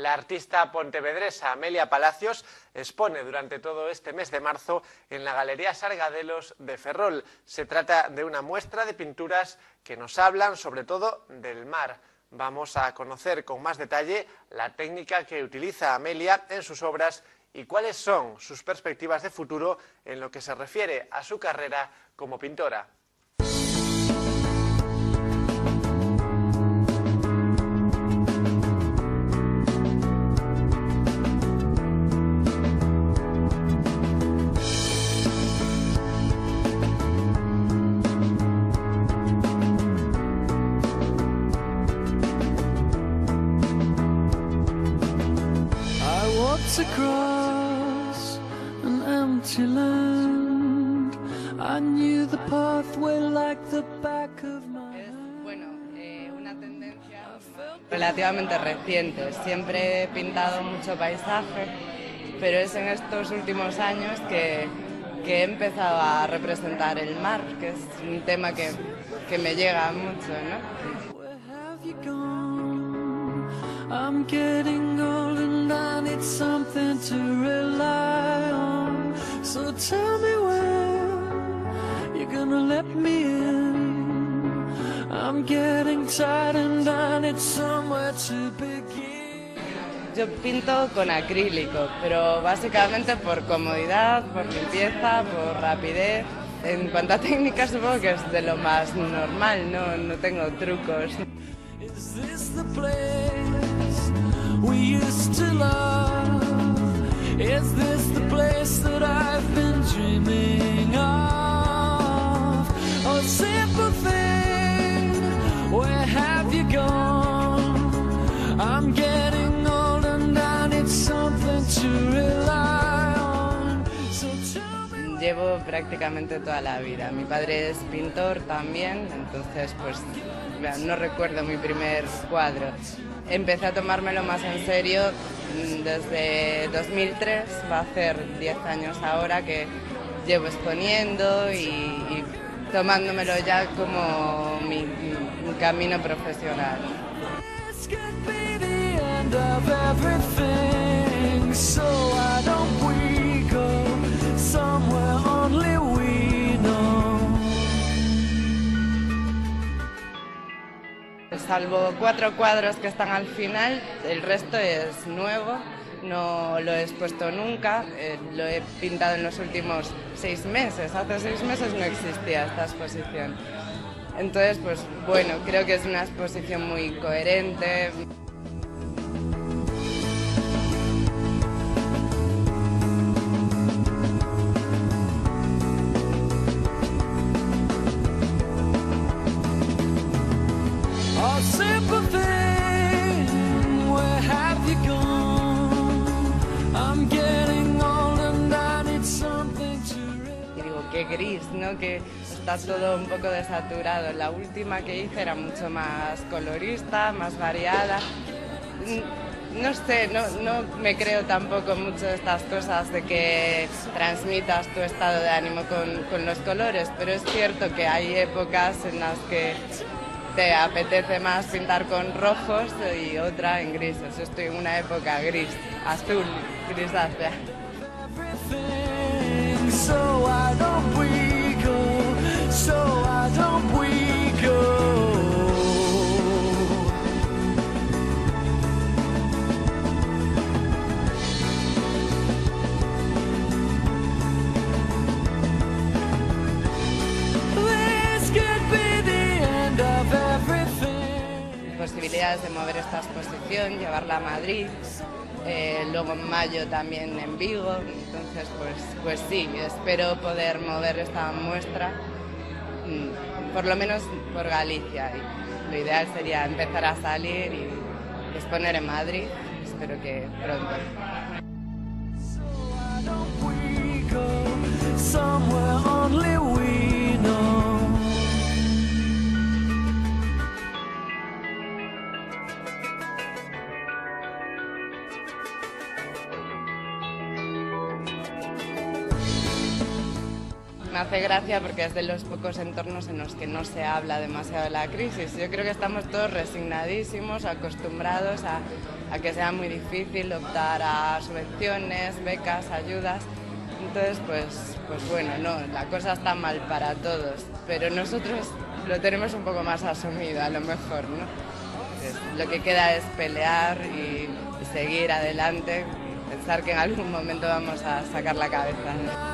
La artista pontevedresa Amelia Palacios expone durante todo este mes de marzo en la Galería Sargadelos de Ferrol. Se trata de una muestra de pinturas que nos hablan sobre todo del mar. Vamos a conocer con más detalle la técnica que utiliza Amelia en sus obras y cuáles son sus perspectivas de futuro en lo que se refiere a su carrera como pintora. Across an empty land, I knew the pathway like the back of my hand. Bueno, una tendencia relativamente reciente. Siempre he pintado mucho paisaje, pero es en estos últimos años que he empezado a representar el mar, que es un tema que me llega mucho, ¿no? Where have you gone? I'm getting old and I need something to rely on. So tell me when you're gonna let me in. I'm getting tired and I need somewhere to begin. Yo pinto con acrílico, pero básicamente por comodidad, por limpieza, por rapidez. En cuanto a técnica supongo que es de lo más normal, no tengo trucos. Is this the place we used to love? Is this the place that I've been dreaming of? Oh, simple thing, where have you gone? I'm getting old and I need something to rely on. So tell me. Llevo prácticamente toda la vida. Mi padre es pintor también, entonces pues no recuerdo mi primer cuadro. Empecé a tomármelo más en serio desde 2003, va a hacer 10 años ahora que llevo exponiendo y tomándomelo ya como mi camino profesional. This could be the end of everything, so why don't we go somewhere only we know? Salvo 4 cuadros que están al final, el resto es nuevo, no lo he expuesto nunca, lo he pintado en los últimos 6 meses. Hace 6 meses no existía esta exposición. Entonces, pues bueno, creo que es una exposición muy coherente. Oh, simple thing, where have you gone? I'm getting old and I need something to Y digo, qué gris, ¿no? Que está todo un poco desaturado. La última que hice era mucho más colorista, más variada. No sé, no me creo tampoco mucho de estas cosas de que transmitas tu estado de ánimo con los colores, pero es cierto que hay épocas en las que te apetece más pintar con rojos y otra en grises. Yo estoy en una época gris, azul, grisácea. everything, so why don't we go, so why don't we go? This could be the end of everything. Posibilidades de mover esta exposición, llevarla a Madrid, luego en mayo también en Vigo, entonces pues sí, espero poder mover esta muestra, por lo menos por Galicia, y lo ideal sería empezar a salir y exponer en Madrid, espero que pronto. So why don't we go somewhere only we know? me hace gracia porque es de los pocos entornos en los que no se habla demasiado de la crisis. Yo creo que estamos todos resignadísimos, acostumbrados a que sea muy difícil optar a subvenciones, becas, ayudas. Entonces, pues bueno, no, la cosa está mal para todos, pero nosotros lo tenemos un poco más asumido, a lo mejor, ¿no? Entonces, lo que queda es pelear y seguir adelante, pensar que en algún momento vamos a sacar la cabeza, ¿no?